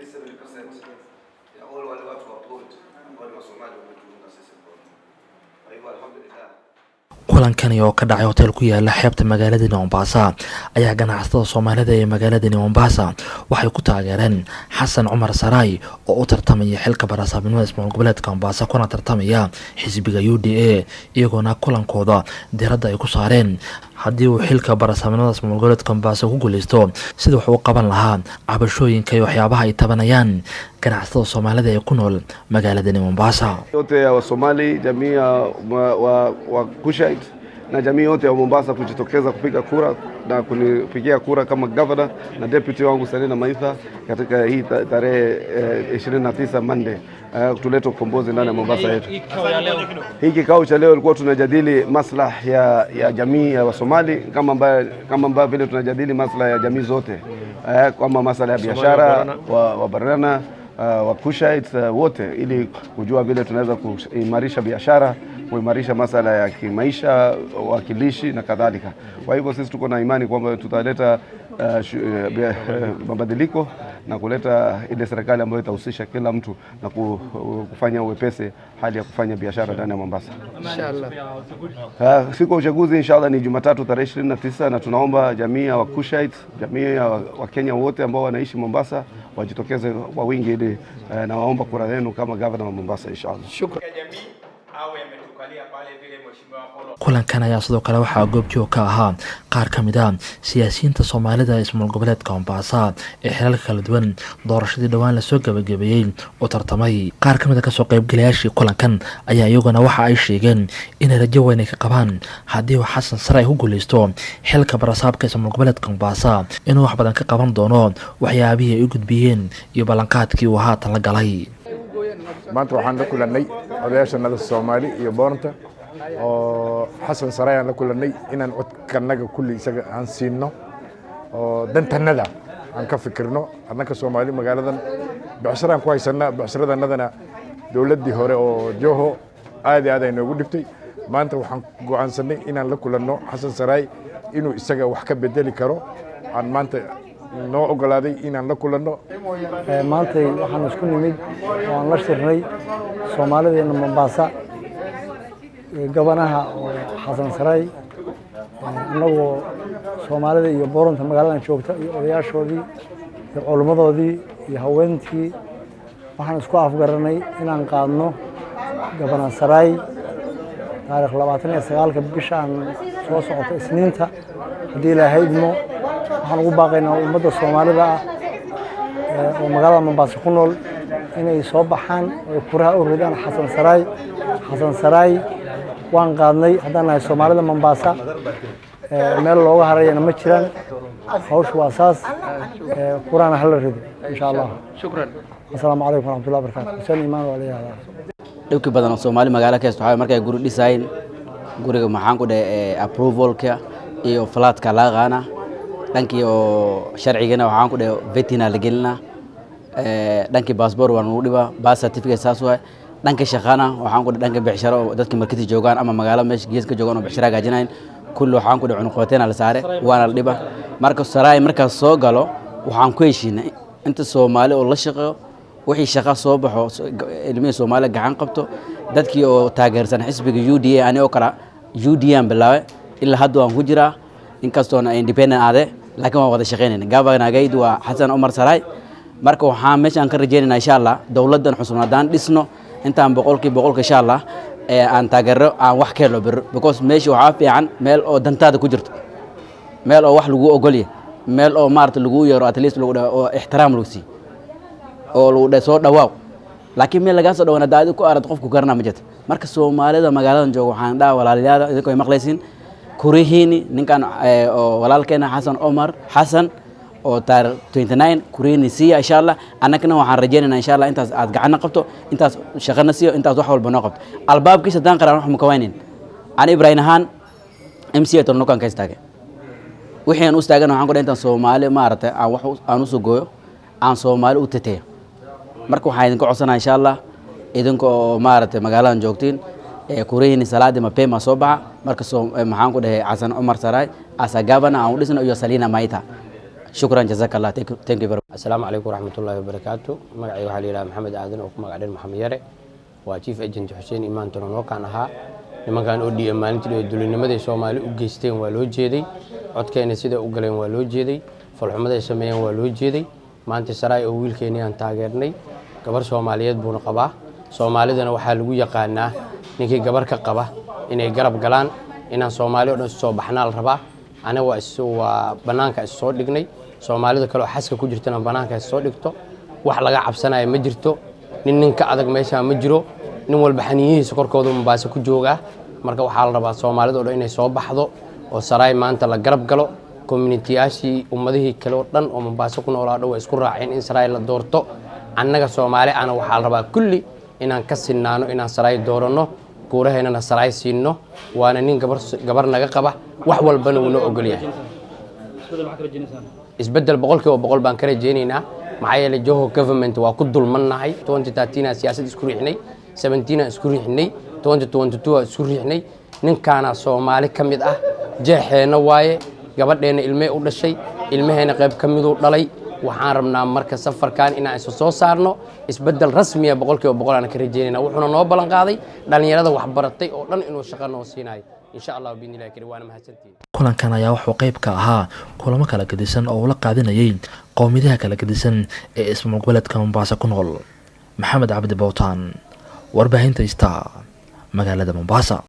70% ya wale watu wa port ambao ni Wasomali wametuunga sisi mkono. Kwa hivyo alhamdulillah. kulankani oo ka dhacay hotel ku yaala xeebta magaalada Mombasa ayaa ganacsatada Soomaalida ee magaalada Mombasa waxay ku taageereen Xasan Cumar Saray oo u tartamaya xilka barasaabnimada ismaamul goboleedka Mombasa kuna tartamaya xisbiga UDA iyagoo kulankooda diiradda ay ku saareen haddii uu xilka barasaabnimada ismaamul goboleedka Mombasa ku guuleysto sida uu qaban lahaa cabashooyinka iyo waxyaabaha ay tabanayaan ganacsatada Soomaalida ee ku nool magaalada Mombasa. Yote ya Wasomali, jamii wa Kushite na jamii yote ya Mombasa kujitokeza kupiga kura na kunipigia kura kama governor na deputy wangu Salina Maitha katika hii tarehe 29 Monday tulete ukombozi ndani ya Mombasa yetu. Hii kikao cha leo ilikuwa tunajadili maslahi ya jamii ya Wasomali kama ambavyo vile tunajadili maslahi ya jamii zote kama maslahi ya biashara wa Barana wa Kushite wote ili kujua vile tunaweza kuimarisha biashara, kuimarisha masuala ya kimaisha, wakilishi na kadhalika. Kwa hivyo sisi tuko na imani kwamba tutaleta mabadiliko na kuleta ile serikali ambayo itahusisha kila mtu na kufanya uwepesi hali ya kufanya biashara ndani ya Mombasa. Inshallah. Siku ya uchaguzi inshallah ni Jumatatu tarehe 29 na tunaomba jamii ya Kushite, jamii ya Wakenya wote ambao wanaishi Mombasa wajitokeze kwa wingi ili na waomba kura yenu kama governor wa Mombasa inshallah. Shukrani. kulankan ayaa sidoo kale waxaa goobjoog ka ahaa qaar ka mid ah siyaasiyiinta Soomaalida ee ismaamul goboleedka Mombasa ee xilalka kala duwan doorashadii dhawaan la soo gabagabeeyay oo tartamay. qaar ka mid ah ka soo qaybgalayaashii kulankan ayaa iyaguna waxa ay sheegeen in rajo weyn ay ka qabaan haddii uu Xasan Saray ku guuleysto xilka barasaabka ismaamul goboleedka Mombasa inuu wax badan ka qaban doono waxyaabihii ay u gudbiyeen iyo ballanqaadkii uu haatan la galay. maanta waxaan la kulannay odayaasha Soomaali iyo Booranta oo Xasan Saray aan la kulannay inaan codkanaga kulli isaga aan siino oo dantanada aan ka fikirno annaka Soomaali magaaladan bixiraan ku haysanaa bixiradanadana dawladdii hore oo Joho aad ay noogu dhigtay. maanta waxaan go'aansanay inaan la kulanno Xasan Saray inuu isaga wax ka bedeli karo aan maanta noo ogolaaday inaan la kulanno. maanta waxaan isku nimid oo aan la shirnay Soomaalideena Mombasa gabanaha Xasan Saray anagoo Soomaalida iyo Booranta magaaladan joogta iyo odayaashoodii iyo culummadoodii iyo haweentii waxaan isku afgaranay inaan qaadno gabanaha Saray taariikh 29 bishaan soo socota Isniinta haddii Ilaahay idmo. waxaan ugu baaqaynaa ummadda Soomaalida oo magaalada Mombasa ku nool inay soo baxaan oo kuraha u ridaan Xasan Saray waan qaadnay haddaan nahay Soomaalida Mombasa meel looga harayna ma jiraan. hawshu waa saas kurana hal rido insha Allah. Shukran. Assalaamu alaykum wa rahmatullahi wa barakatuh. Saan iimaan waliyaada. dhowkii badan oo Soomaali magaalo ka haysto markay guri dhisayeen guriga maxaan ku dhahay approvalka iyo flatka laaqana dhankii oo sharcigana waxaan ku dhahay vetina la gelina dhankii passport waan u dhiba bas certificate saas waa dhankii shaqana waxaan ku dhahay dhankii bixisharo dadka markii joogaan ama magaalo meesha geeska joogaan oo bixishara gaajinayn kullu waxaan ku dhahay cunqoteena la saare waana la dhiba. marka Saray marka soo galo waxaan ku heshiinay inta Soomaali oo la shaqeeyo wixii shaqo soo baxo ilmihi Soomaali gacan qabto dadkii oo taageersan xisbiga UDA ani oo kala UDA bilaaway ilaa hadda waan ku jiraa inkastoo aan independent aade laakiin waan wada shaqeynayna. gabanagaydu waa Xasan Cumar Saray. marka waxaan meeshaan ka rajeynaynaa insha Allah dawladdan cusubnadaan dhisno intaan boqolkiiba insha Allah aan taageero aan wax ka helo bir because meesha waxa fiican meel oo dantaada ku jirto meel oo wax lagu ogol yahay meel oo maarta lagu yaro at least lagu oo ixtiraam lagu sii oo lagu soo dhawaaw laakiin meel laga soo dhawaana daadi ku arad qofku garna ma jirto. marka Soomaalida magaaladan joogo waxaan dhaa walaalayaal idinka ay maqlaysiin kurihiini ninkan oo walaalkeena Xasan Cumar Xasan oo taar 29 kurihiini si insha Allah annagana waxaan rajeynaynaa insha Allah intaas aad gacan qabto intaas shaqana siiyo intaas wax walba noo qabto albaabkiisa daan qaraan wax ma kawaynin ani Ibrahim ahaan MCA torno kan ka istaagay wixii aan u istaagana waxaan ku dhahay intaan Soomaali maartay aan wax aan u soo gooyo aan Soomaali u tateeyo. marka waxaan idinka codsanaa insha Allah idinka oo maartay magaaladan joogtiin kurihiini salaadi mapema soo baxa marka maxaan ku dhahay Xasan Cumar Saray asa gabana aan u dhisno iyo Salina Maitha shukran jazakallah thank you very much. Assalaamu calaykum waraxmatullaahi wabarakaatu. Magacayga waxaa la yidhaha Maxamed Aadan oo ku magac dheer Maxamed Yare, waa chief agent Xuseen Imaan Toronookaan ahaa. nimankan ODM maalintii duulinimadii Soomaali u geysteen waa loo jeeday, codkeena sida u galeen waa loo jeeday, falxumada ay sameeyeen waa loo jeeday. maanta Saraay oo wiilkeena aan taageernay, gabar Soomaaliyeed buuna qabaa. Soomaalidana waxaa lagu yaqaanaa ninkii gabar ka qaba inay garab galaan, inaan Soomaali oo dhan soo baxnaa la rabaa. aniga waa banaanka is soo dhignay, Soomaalida kale oo xaska ku jirtana banaanka is soo dhigto. wax laga cabsanayo ma jirto, nin ka adag meesha ma jiro, nin walba xaniyihiisa korkooda Mombasa ku jooga. marka waxaa la rabaa Soomaalida oo dhan inay soo baxdo oo Saraay maanta la garab galo. community-yaashii ummadihii kale oo dhan oo Mombasa ku noolaa dhow isku raaceen in Saraay la doorto. annaga Soomaali ana waxaa la rabaa kulli inaan ka sinnaano, inaan Saraay dooranno, kuuraheennana Saraay siinno. waana nin gabar naga qaba, wax walbana wuu noo ogol yahay. isbeddel 100% baan ka rajaynaynaa, maxaa yeelay Joho government waa ku dulmannahay. 2013 siyaasad isku riixnay, 17 isku riixnay, 2022 isku riixnay. ninkaana Soomaali ka mid ah, jeexeena waaye, gabadheena ilmee u dhashay, ilmaheena qayb ka miduu dhalay. waxaan rabnaa marka safarkan inaan isu soo saarno isbeddel rasmi ah 100% aan ka rajaynaynaa. wuxuuna noo ballan qaaday dhalinyarada wax baratay oo dhan inuu shaqo noo siinayo insha Allah biidhnilaahi kariim. waana mahadsantiin. kulankan ayaa wuxuu qayb ka ahaa kulamo kala gedisan oo la qaadanayay qowmiyadaha kala gedisan ee ismaamul goboleedka Mombasa ku nool. Maxamed Cabdi Bowtaan, warbaahinta Star, magaalada Mombasa.